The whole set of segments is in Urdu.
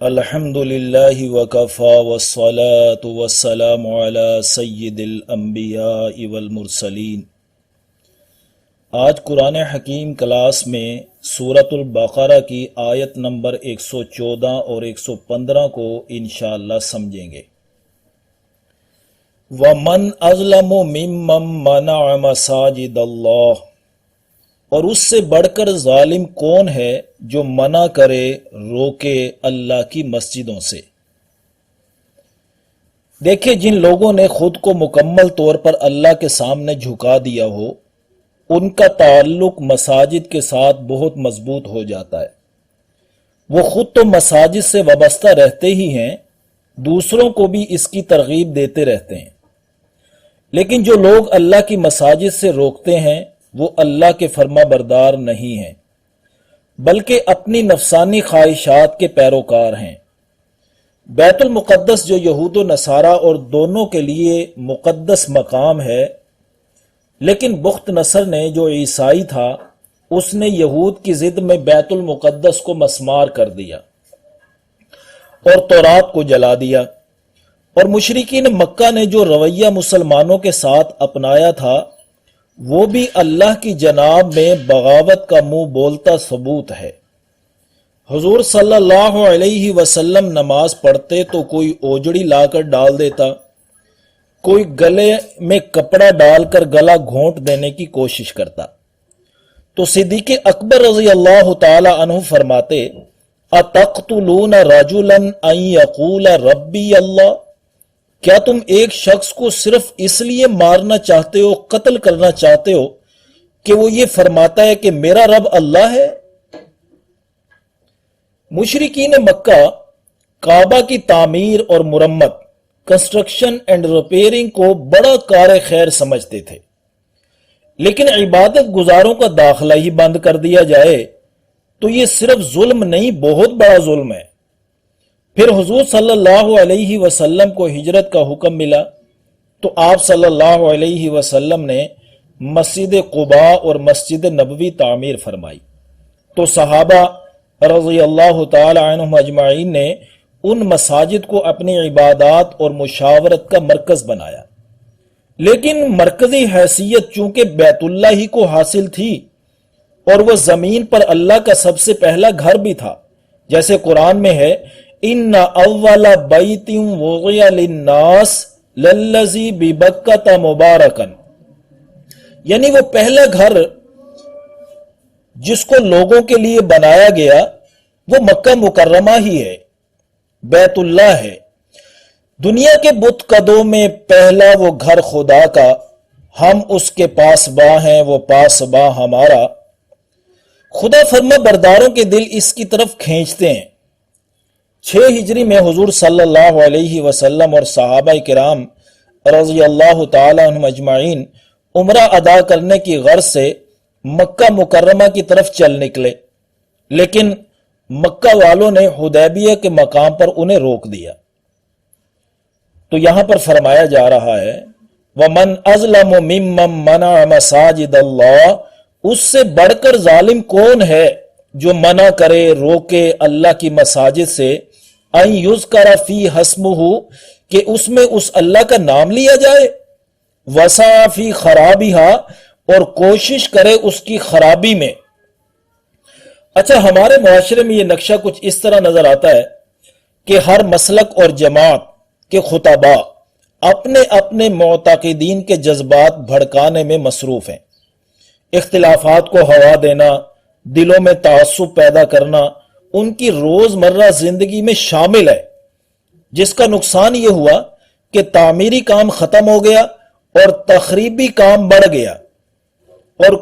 الحمد للہ وکفا والصلاة والسلام علی سید الانبیاء والمرسلین۔ آج قرآن حکیم کلاس میں سورۃ البقرہ کی آیت نمبر 114 اور 115 کو انشاءاللہ سمجھیں گے۔ وَمَنْ أَظْلَمُ مِمَّنْ مَنَعَ مَسَاجِدَ اللَّهِ، اور اس سے بڑھ کر ظالم کون ہے جو منع کرے روکے اللہ کی مسجدوں سے۔ دیکھیں، جن لوگوں نے خود کو مکمل طور پر اللہ کے سامنے جھکا دیا ہو، ان کا تعلق مساجد کے ساتھ بہت مضبوط ہو جاتا ہے۔ وہ خود تو مساجد سے وابستہ رہتے ہی ہیں، دوسروں کو بھی اس کی ترغیب دیتے رہتے ہیں۔ لیکن جو لوگ اللہ کی مساجد سے روکتے ہیں وہ اللہ کے فرما بردار نہیں ہیں، بلکہ اپنی نفسانی خواہشات کے پیروکار ہیں۔ بیت المقدس جو یہود و نصارہ اور دونوں کے لیے مقدس مقام ہے، لیکن بخت نصر نے جو عیسائی تھا، اس نے یہود کی ضد میں بیت المقدس کو مسمار کر دیا اور تورات کو جلا دیا، اور مشرکین مکہ نے جو رویہ مسلمانوں کے ساتھ اپنایا تھا، وہ بھی اللہ کی جناب میں بغاوت کا منہ بولتا ثبوت ہے۔ حضور صلی اللہ علیہ وسلم نماز پڑھتے تو کوئی اوجڑی لا کر ڈال دیتا، کوئی گلے میں کپڑا ڈال کر گلا گھونٹ دینے کی کوشش کرتا، تو صدیق اکبر رضی اللہ تعالی عنہ فرماتے، اتقتلون رجلا ان یقول ربی اللہ، کیا تم ایک شخص کو صرف اس لیے مارنا چاہتے ہو، قتل کرنا چاہتے ہو کہ وہ یہ فرماتا ہے کہ میرا رب اللہ ہے؟ مشرکین مکہ کعبہ کی تعمیر اور مرمت، کنسٹرکشن اینڈ ریپیئرنگ کو بڑا کار خیر سمجھتے تھے، لیکن عبادت گزاروں کا داخلہ ہی بند کر دیا جائے تو یہ صرف ظلم نہیں، بہت بڑا ظلم ہے۔ پھر حضور صلی اللہ علیہ وسلم کو ہجرت کا حکم ملا تو آپ صلی اللہ علیہ وسلم نے مسجد قباء اور مسجد نبوی تعمیر فرمائی، تو صحابہ رضی اللہ تعالی عنہم اجمعین نے ان مساجد کو اپنی عبادات اور مشاورت کا مرکز بنایا، لیکن مرکزی حیثیت چونکہ بیت اللہ ہی کو حاصل تھی اور وہ زمین پر اللہ کا سب سے پہلا گھر بھی تھا، جیسے قرآن میں ہے، ان اول بیت وضع للناس للذی ببکۃ مبارکا، یعنی وہ پہلا گھر جس کو لوگوں کے لیے بنایا گیا وہ مکہ مکرمہ ہی ہے، بیت اللہ ہے۔ دنیا کے بت قدوں میں پہلا وہ گھر خدا کا، ہم اس کے پاس باں ہیں، وہ پاس باں ہمارا۔ خدا فرما برداروں کے دل اس کی طرف کھینچتے ہیں۔ 6 ہجری میں حضور صلی اللہ علیہ وسلم اور صحابہ کرام رضی اللہ تعالی عنہم اجمعین عمرہ ادا کرنے کی غرض سے مکہ مکرمہ کی طرف چل نکلے، لیکن مکہ والوں نے حدیبیہ کے مقام پر انہیں روک دیا۔ تو یہاں پر فرمایا جا رہا ہے، وَمَنْ أَظْلَمُ مِمَّنْ مَنَعَ مَسَاجِدَ اللَّهِ، اس سے بڑھ کر ظالم کون ہے جو منع کرے روکے اللہ کی مساجد سے، ان یذکر فی اسمہ، کہ اس میں اس اللہ کا نام لیا جائے، وسعی فی خرابہا، اور کوشش کرے اس کی خرابی میں۔ اچھا، ہمارے معاشرے میں یہ نقشہ کچھ اس طرح نظر آتا ہے کہ ہر مسلک اور جماعت کے خطباء اپنے اپنے معتقدین کے جذبات بھڑکانے میں مصروف ہیں۔ اختلافات کو ہوا دینا، دلوں میں تعصب پیدا کرنا ان کی روزمرہ زندگی میں شامل ہے، جس کا نقصان یہ ہوا کہ تعمیری کام ختم ہو گیا اور تخریبی کام بڑھ گیا، اور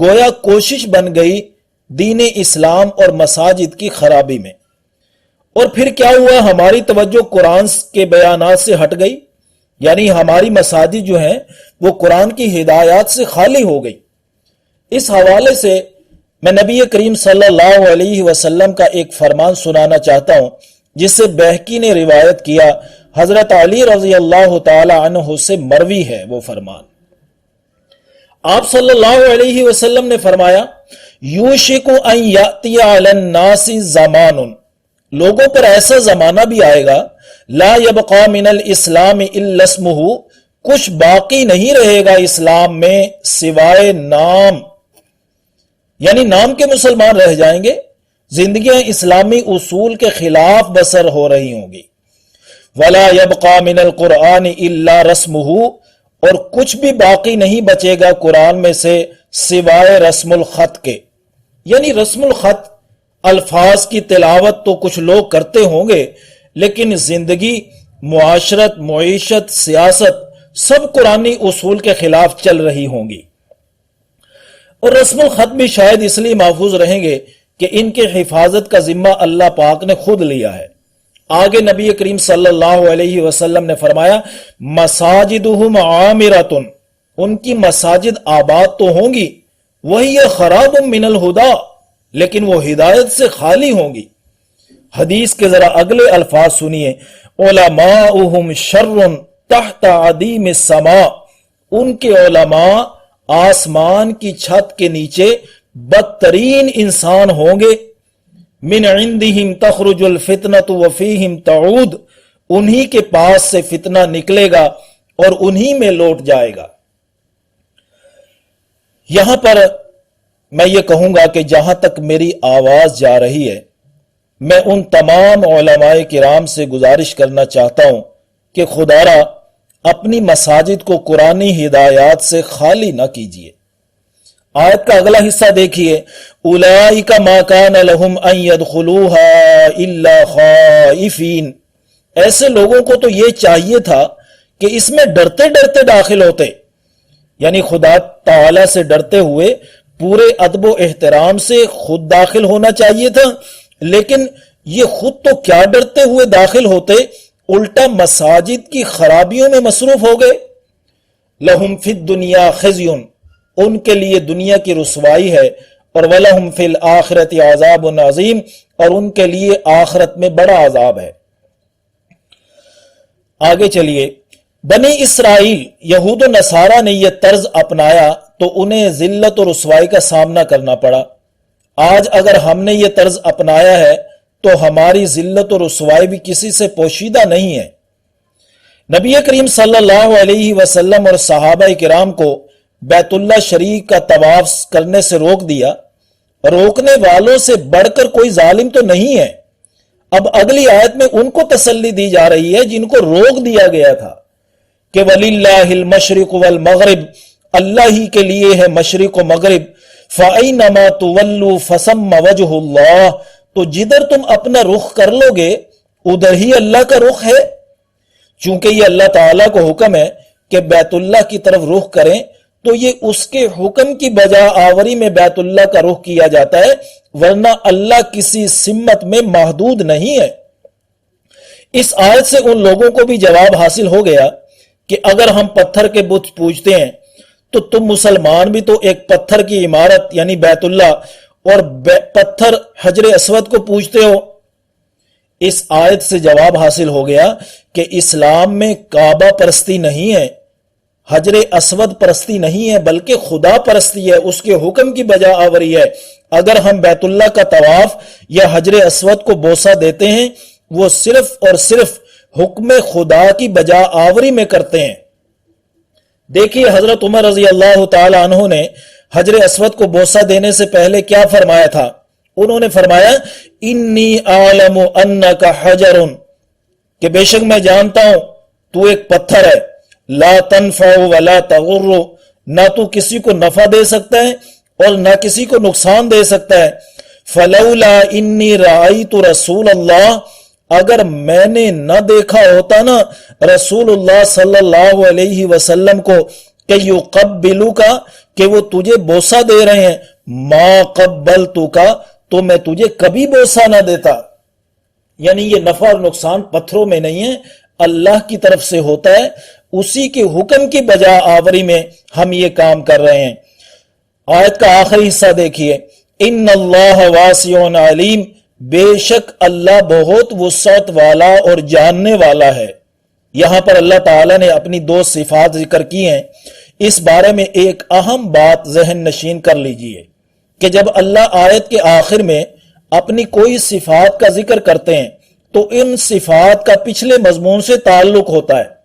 گویا کوشش بن گئی دین اسلام اور مساجد کی خرابی میں۔ اور پھر کیا ہوا، ہماری توجہ قرآن کے بیانات سے ہٹ گئی، یعنی ہماری مساجد جو ہیں وہ قرآن کی ہدایات سے خالی ہو گئی۔ اس حوالے سے میں نبی کریم صلی اللہ علیہ وسلم کا ایک فرمان سنانا چاہتا ہوں، جس سے بہقی نے روایت کیا، حضرت علی رضی اللہ تعالی عنہ سے مروی ہے وہ فرمان۔ آپ صلی اللہ علیہ وسلم نے فرمایا، یوشک ان یاتی علی الناس زمان، لوگوں پر ایسا زمانہ بھی آئے گا لا یبقا من الاسلام الا اسمہ، کچھ باقی نہیں رہے گا اسلام میں سوائے نام، یعنی نام کے مسلمان رہ جائیں گے، زندگیاں اسلامی اصول کے خلاف بسر ہو رہی ہوں گی۔ ولا یبقا من القرآن الا رسمہ، اور کچھ بھی باقی نہیں بچے گا قرآن میں سے سوائے رسم الخط کے، یعنی رسم الخط الفاظ کی تلاوت تو کچھ لوگ کرتے ہوں گے، لیکن زندگی، معاشرت، معیشت، سیاست سب قرآنی اصول کے خلاف چل رہی ہوں گی۔ اور رسم الخط بھی شاید اس لیے محفوظ رہیں گے کہ ان کے حفاظت کا ذمہ اللہ پاک نے خود لیا ہے۔ آگے نبی کریم صلی اللہ علیہ وسلم نے فرمایا مساجدہم عامرۃ، ان کی مساجد آباد تو ہوں گی، وہی خراب من الہدا، لیکن وہ ہدایت سے خالی ہوں گی۔ حدیث کے ذرا اگلے الفاظ سنیے، علماؤہم شر تحت عدیم السماء، ان کے علماء آسمان کی چھت کے نیچے بدترین انسان ہوں گے۔ من عندہم تخرج الفتنۃ وفیہم تعود، انہی کے پاس سے فتنہ نکلے گا اور انہی میں لوٹ جائے گا۔ یہاں پر میں یہ کہوں گا کہ جہاں تک میری آواز جا رہی ہے، میں ان تمام علماء کرام سے گزارش کرنا چاہتا ہوں کہ خدا را اپنی مساجد کو قرآنی ہدایات سے خالی نہ کیجیے۔ آیت کا اگلا حصہ دیکھیے، اولئک ما کان لہم ان یدخلوها الا خائفین، ایسے لوگوں کو تو یہ چاہیے تھا کہ اس میں ڈرتے ڈرتے داخل ہوتے، یعنی خدا تعالی سے ڈرتے ہوئے پورے ادب و احترام سے خود داخل ہونا چاہیے تھا، لیکن یہ خود تو کیا ڈرتے ہوئے داخل ہوتے، الٹا مساجد کی خرابیوں میں مصروف ہو گئے۔ لہم فی الدنیا خزی، ان کے لیے دنیا کی رسوائی ہے، اور وَلَهُمْ فِي الْآخِرَةِ عَذَابٌ عَظِيمٌ، اور ان کے لیے آخرت میں بڑا عذاب ہے۔ آگے چلیے، بنی اسرائیل یہود و نصارہ نے یہ طرز اپنایا تو انہیں ذلت و رسوائی کا سامنا کرنا پڑا۔ آج اگر ہم نے یہ طرز اپنایا ہے تو ہماری ذلت و رسوائی بھی کسی سے پوشیدہ نہیں ہے۔ نبی کریم صلی اللہ علیہ وسلم اور صحابہ کرام کو بیت اللہ شریف کا طواف کرنے سے روک دیا، روکنے والوں سے بڑھ کر کوئی ظالم تو نہیں ہے۔ اب اگلی آیت میں ان کو تسلی دی جا رہی ہے جن کو روک دیا گیا تھا کہ وَلِلَّهِ الْمَشْرِقُ وَالْمَغْرِبُ، اللہ ہی کے لیے ہے مشرق و مغرب، فَأَيْنَمَا تُوَلُّوا فَثَمَّ وَجْهُ اللَّهِ، تو جدھر تم اپنا رخ کر لو گے ادھر ہی اللہ کا رخ ہے۔ چونکہ یہ اللہ تعالیٰ کو حکم ہے کہ بیت اللہ کی طرف رخ کریں، تو یہ اس کے حکم کی بجا آوری میں بیت اللہ کا رخ کیا جاتا ہے، ورنہ اللہ کسی سمت میں محدود نہیں ہے۔ اس آیت سے ان لوگوں کو بھی جواب حاصل ہو گیا کہ اگر ہم پتھر کے بت پوجتے ہیں تو تم مسلمان بھی تو ایک پتھر کی عمارت یعنی بیت اللہ اور پتھر حجر اسود کو پوجتے ہو۔ اس آیت سے جواب حاصل ہو گیا کہ اسلام میں کعبہ پرستی نہیں ہے، حجر اسود پرستی نہیں ہے، بلکہ خدا پرستی ہے، اس کے حکم کی بجا آوری ہے۔ اگر ہم بیت اللہ کا طواف یا حجر اسود کو بوسہ دیتے ہیں، وہ صرف اور صرف حکم خدا کی بجا آوری میں کرتے ہیں۔ دیکھیے حضرت عمر رضی اللہ تعالی عنہ نے حجر اسود کو بوسہ دینے سے پہلے کیا فرمایا تھا؟ انہوں نے فرمایا انی اعلم انک حجر، کہ بے شک میں جانتا ہوں تو ایک پتھر ہے، لا تنفع ولا تضر، نہ تو کسی کو نفع دے سکتا ہے اور نہ کسی کو نقصان دے سکتا ہے۔ فلولا انی رأیت رسول اللہ، اگر میں نے نہ دیکھا ہوتا نا رسول اللہ صلی اللہ علیہ وسلم کو کہ یقبلوک، کہ وہ تجھے بوسہ دے رہے ہیں، ما قبلتک، تو میں تجھے کبھی بوسہ نہ دیتا۔ یعنی یہ نفع اور نقصان پتھروں میں نہیں ہے، اللہ کی طرف سے ہوتا ہے، اسی کے حکم کی بجا آوری میں ہم یہ کام کر رہے ہیں۔ آیت کا آخری حصہ دیکھیے، ان اللہ واسع علیم، بے شک اللہ بہت وسعت والا اور جاننے والا ہے۔ یہاں پر اللہ تعالیٰ نے اپنی دو صفات ذکر کی ہیں۔ اس بارے میں ایک اہم بات ذہن نشین کر لیجئے کہ جب اللہ آیت کے آخر میں اپنی کوئی صفات کا ذکر کرتے ہیں تو ان صفات کا پچھلے مضمون سے تعلق ہوتا ہے۔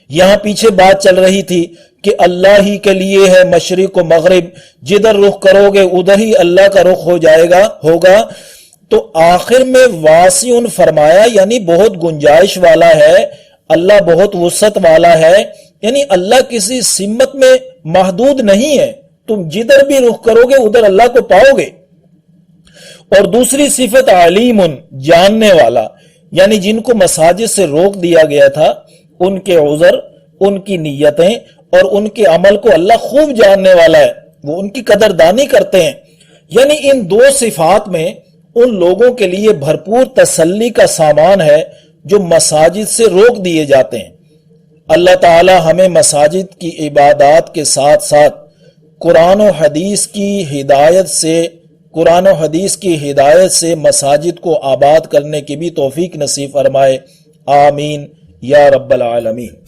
یہاں پیچھے بات چل رہی تھی کہ اللہ ہی کے لیے ہے مشرق و مغرب، جدھر رخ کرو گے ادھر ہی اللہ کا رخ ہوگا، تو آخر میں واسع فرمایا، یعنی بہت گنجائش والا ہے، اللہ بہت وسعت والا ہے، یعنی اللہ کسی سمت میں محدود نہیں ہے، تم جدھر بھی رخ کرو گے ادھر اللہ کو پاؤ گے۔ اور دوسری صفت علیم، جاننے والا، یعنی جن کو مساجد سے روک دیا گیا تھا ان کے عذر، ان کی نیتیں اور ان کے عمل کو اللہ خوب جاننے والا ہے، وہ ان کی قدردانی کرتے ہیں۔ یعنی ان دو صفات میں ان لوگوں کے لیے بھرپور تسلی کا سامان ہے جو مساجد سے روک دیے جاتے ہیں۔ اللہ تعالی ہمیں مساجد کی عبادات کے ساتھ ساتھ قرآن و حدیث کی ہدایت سے مساجد کو آباد کرنے کی بھی توفیق نصیب فرمائے، آمین یا رب العالمین۔